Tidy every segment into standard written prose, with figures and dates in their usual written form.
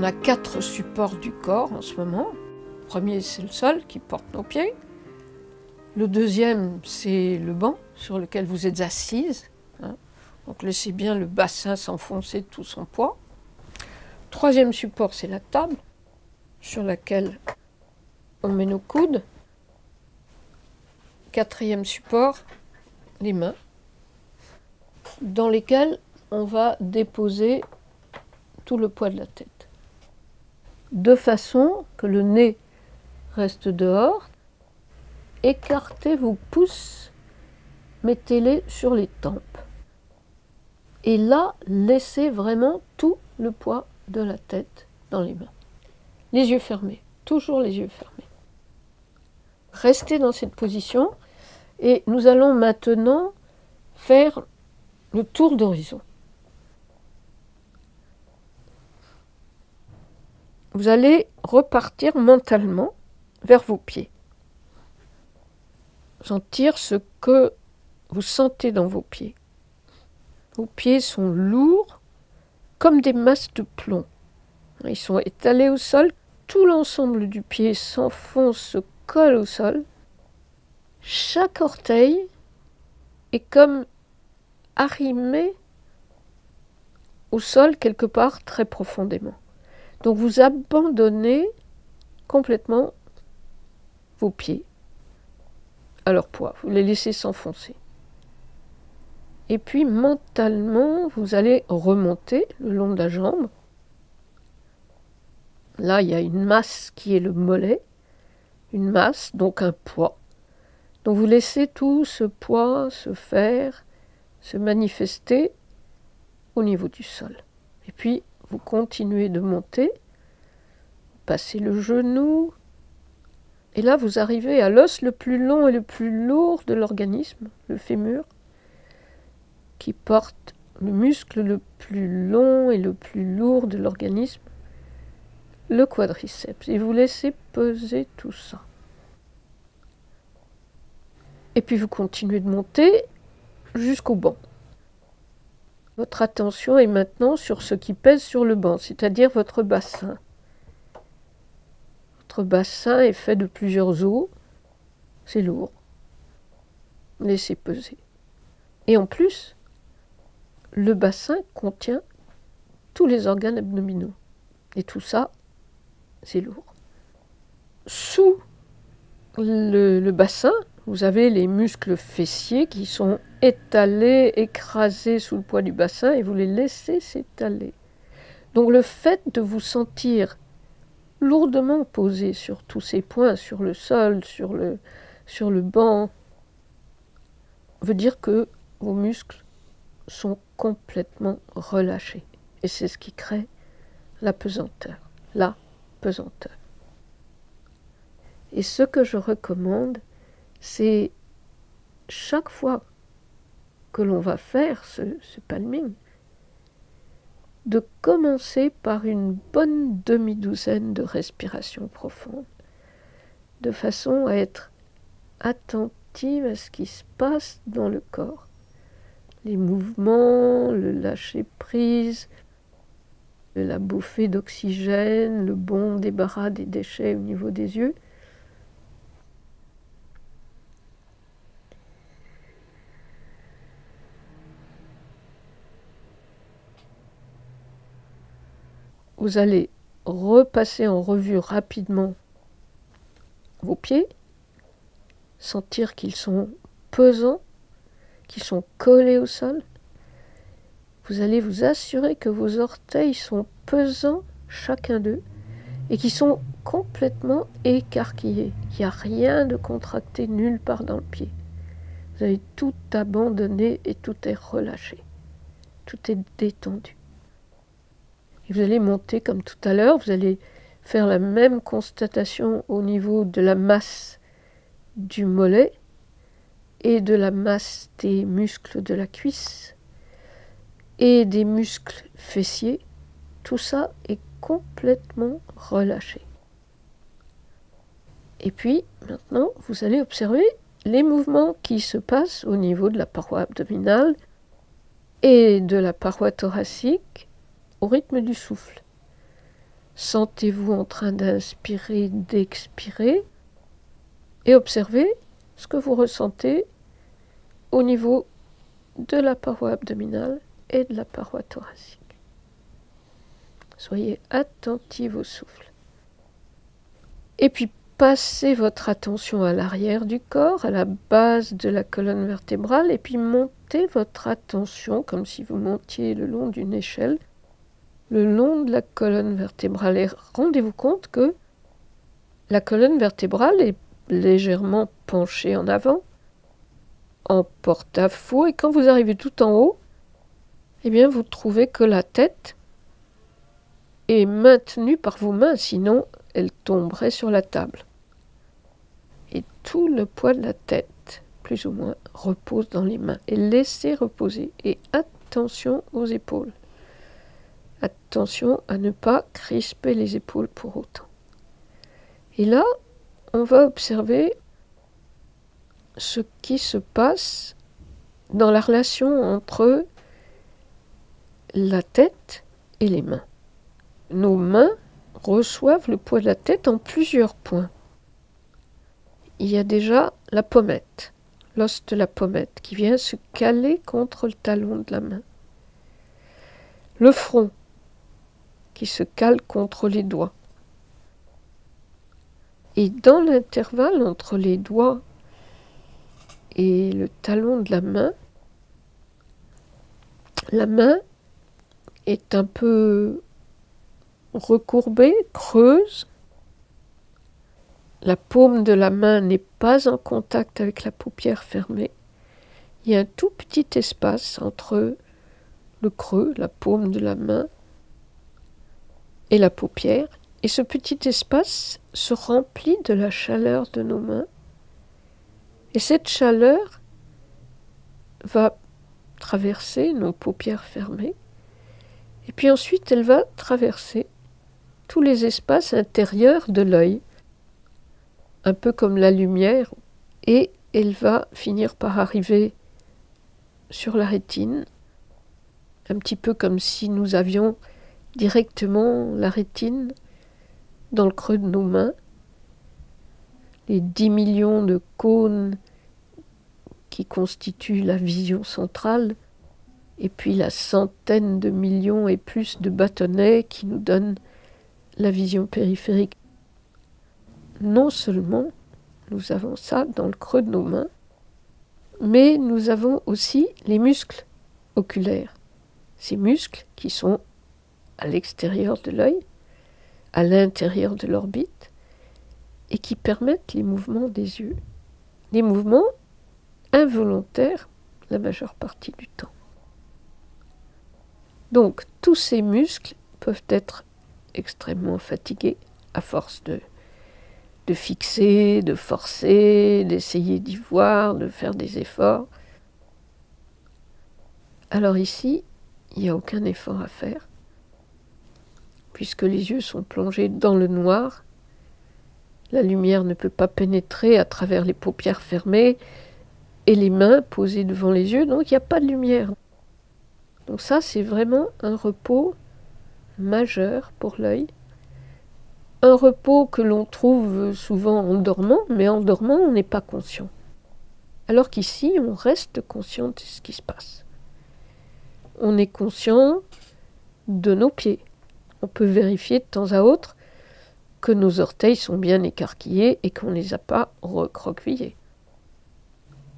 On a 4 supports du corps en ce moment. Le premier, c'est le sol qui porte nos pieds. Le deuxième, c'est le banc sur lequel vous êtes assise. Donc laissez bien le bassin s'enfoncer de tout son poids. Le troisième support, c'est la table sur laquelle on met nos coudes. Quatrième support, les mains, dans lesquelles on va déposer tout le poids de la tête. De façon que le nez reste dehors. Écartez vos pouces, mettez-les sur les tempes. Et là, laissez vraiment tout le poids de la tête dans les mains. Les yeux fermés, toujours les yeux fermés. Restez dans cette position et nous allons maintenant faire le tour d'horizon. Vous allez repartir mentalement vers vos pieds. Sentir ce que vous sentez dans vos pieds. Vos pieds sont lourds comme des masses de plomb. Ils sont étalés au sol. Tout l'ensemble du pied s'enfonce, se colle au sol. Chaque orteil est comme arrimé au sol quelque part très profondément. Donc vous abandonnez complètement vos pieds à leur poids. Vous les laissez s'enfoncer. Et puis mentalement, vous allez remonter le long de la jambe. Là, il y a une masse qui est le mollet. Une masse, donc un poids. Donc vous laissez tout ce poids se faire, se manifester au niveau du sol. Et puis, vous continuez de monter, passez le genou, et là, vous arrivez à l'os le plus long et le plus lourd de l'organisme, le fémur, qui porte le muscle le plus long et le plus lourd de l'organisme, le quadriceps. Et vous laissez peser tout ça. Et puis vous continuez de monter jusqu'au banc. Votre attention est maintenant sur ce qui pèse sur le banc, c'est-à-dire votre bassin. Votre bassin est fait de plusieurs os, c'est lourd. Laissez peser. Et en plus, le bassin contient tous les organes abdominaux. Et tout ça, c'est lourd. Sous le bassin, vous avez les muscles fessiers qui sont étalés, écrasés sous le poids du bassin et vous les laissez s'étaler. Donc le fait de vous sentir lourdement posé sur tous ces points, sur le sol, sur le banc, veut dire que vos muscles sont complètement relâchés. Et c'est ce qui crée la pesanteur. La pesanteur. Et ce que je recommande, c'est chaque fois que l'on va faire ce palming, de commencer par une bonne demi-douzaine de respirations profondes, de façon à être attentive à ce qui se passe dans le corps. Les mouvements, le lâcher-prise, la bouffée d'oxygène, le bon débarras des déchets au niveau des yeux. Vous allez repasser en revue rapidement vos pieds, sentir qu'ils sont pesants, qu'ils sont collés au sol. Vous allez vous assurer que vos orteils sont pesants, chacun d'eux, et qu'ils sont complètement écarquillés. Il n'y a rien de contracté nulle part dans le pied. Vous avez tout abandonné et tout est relâché. Tout est détendu. Et vous allez monter comme tout à l'heure, vous allez faire la même constatation au niveau de la masse du mollet et de la masse des muscles de la cuisse et des muscles fessiers. Tout ça est complètement relâché. Et puis, maintenant, vous allez observer les mouvements qui se passent au niveau de la paroi abdominale et de la paroi thoracique au rythme du souffle. Sentez-vous en train d'inspirer, d'expirer et observez ce que vous ressentez au niveau de la paroi abdominale et de la paroi thoracique. Soyez attentifs au souffle. Et puis passez votre attention à l'arrière du corps, à la base de la colonne vertébrale, et puis montez votre attention comme si vous montiez le long d'une échelle, le long de la colonne vertébrale. Et rendez-vous compte que la colonne vertébrale est légèrement penchée en avant, en porte-à-faux, et quand vous arrivez tout en haut, eh bien vous trouvez que la tête est maintenue par vos mains, sinon elle tomberait sur la table. Et tout le poids de la tête, plus ou moins, repose dans les mains. Et laissez reposer. Et attention aux épaules. Attention à ne pas crisper les épaules pour autant. Et là, on va observer ce qui se passe dans la relation entre la tête et les mains. Nos mains reçoivent le poids de la tête en plusieurs points. Il y a déjà la pommette, l'os de la pommette, qui vient se caler contre le talon de la main. Le front, qui se cale contre les doigts. Et dans l'intervalle entre les doigts et le talon de la main est un peu recourbée, creuse. La paume de la main n'est pas en contact avec la paupière fermée. Il y a un tout petit espace entre le creux, la paume de la main, et la paupière. Et ce petit espace se remplit de la chaleur de nos mains. Et cette chaleur va traverser nos paupières fermées. Et puis ensuite, elle va traverser tous les espaces intérieurs de l'œil, un peu comme la lumière, et elle va finir par arriver sur la rétine, un petit peu comme si nous avions directement la rétine dans le creux de nos mains. Les 10 millions de cônes qui constituent la vision centrale, et puis la centaine de millions et plus de bâtonnets qui nous donnent la vision périphérique. Non seulement nous avons ça dans le creux de nos mains, mais nous avons aussi les muscles oculaires. Ces muscles qui sont à l'extérieur de l'œil, à l'intérieur de l'orbite, et qui permettent les mouvements des yeux. Les mouvements involontaires la majeure partie du temps. Donc tous ces muscles peuvent être extrêmement fatigués à force de fixer, de forcer, d'essayer d'y voir, de faire des efforts. Alors ici, il n'y a aucun effort à faire, puisque les yeux sont plongés dans le noir. La lumière ne peut pas pénétrer à travers les paupières fermées et les mains posées devant les yeux, donc il n'y a pas de lumière. Donc ça, c'est vraiment un repos majeur pour l'œil. Un repos que l'on trouve souvent en dormant, mais en dormant, on n'est pas conscient. Alors qu'ici, on reste conscient de ce qui se passe. On est conscient de nos pieds. On peut vérifier de temps à autre que nos orteils sont bien écarquillés et qu'on ne les a pas recroquevillés.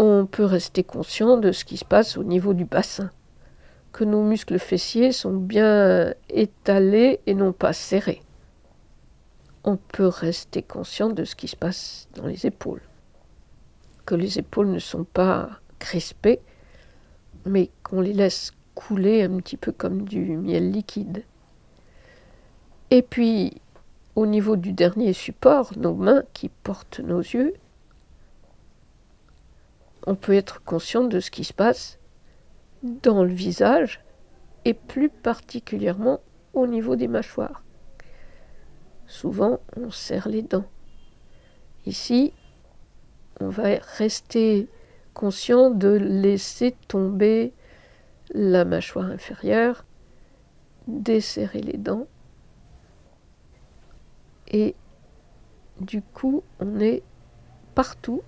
On peut rester conscient de ce qui se passe au niveau du bassin, que nos muscles fessiers sont bien étalés et non pas serrés. On peut rester conscient de ce qui se passe dans les épaules, que les épaules ne sont pas crispées, mais qu'on les laisse couler un petit peu comme du miel liquide. Et puis, au niveau du dernier support, nos mains qui portent nos yeux, on peut être conscient de ce qui se passe dans le visage et plus particulièrement au niveau des mâchoires. Souvent, on serre les dents. Ici, on va rester conscient de laisser tomber la mâchoire inférieure, desserrer les dents Et du coup, on est partout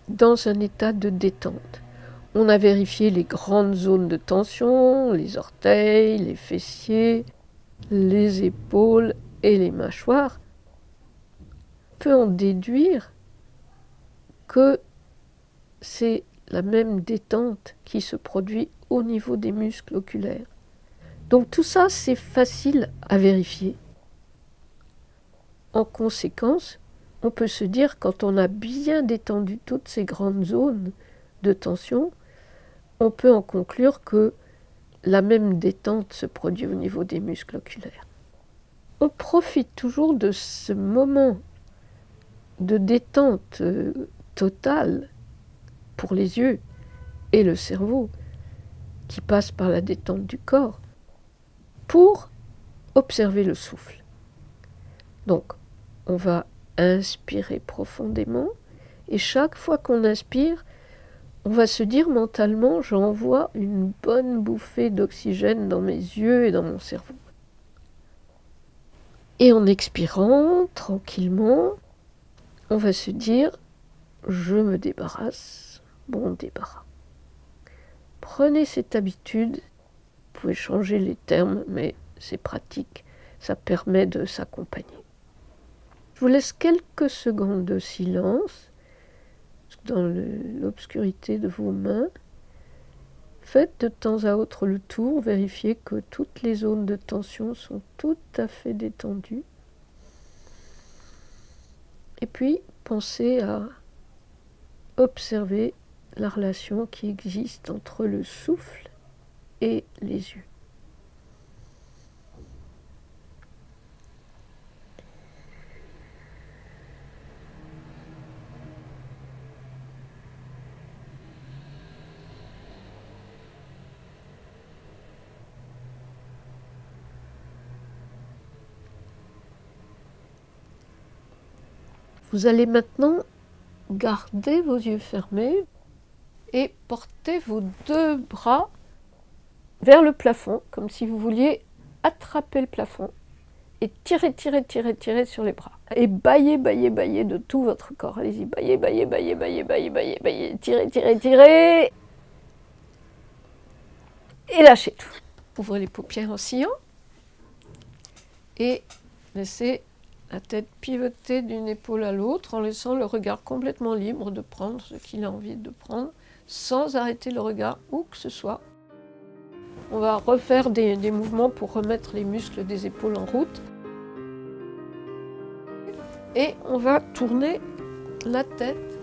dans un état de détente. On a vérifié les grandes zones de tension, les orteils, les fessiers, les épaules et les mâchoires. On peut en déduire que c'est la même détente qui se produit au niveau des muscles oculaires. Donc tout ça, c'est facile à vérifier. En conséquence, on peut se dire, quand on a bien détendu toutes ces grandes zones de tension, on peut en conclure que la même détente se produit au niveau des muscles oculaires. On profite toujours de ce moment de détente totale pour les yeux et le cerveau, qui passe par la détente du corps, pour observer le souffle. Donc, on va inspirer profondément, et chaque fois qu'on inspire, on va se dire mentalement, j'envoie une bonne bouffée d'oxygène dans mes yeux et dans mon cerveau. Et en expirant tranquillement, on va se dire, je me débarrasse, bon débarras. Prenez cette habitude, vous pouvez changer les termes, mais c'est pratique, ça permet de s'accompagner. Je vous laisse quelques secondes de silence dans l'obscurité de vos mains. Faites de temps à autre le tour, vérifiez que toutes les zones de tension sont tout à fait détendues. Et puis, pensez à observer la relation qui existe entre le souffle et les yeux. Vous allez maintenant garder vos yeux fermés et porter vos deux bras vers le plafond, comme si vous vouliez attraper le plafond et tirer, tirer, tirer, tirer sur les bras. Et baillez, baillez, baillez de tout votre corps. Allez-y, baillez, baillez, baillez, baillez, baillez, baillez, baillez, tirez, tirez, tirez. Et lâchez tout. Ouvrez les paupières en sillant et laissez la tête pivoter d'une épaule à l'autre en laissant le regard complètement libre de prendre ce qu'il a envie de prendre sans arrêter le regard où que ce soit. On va refaire des mouvements pour remettre les muscles des épaules en route. Et on va tourner la tête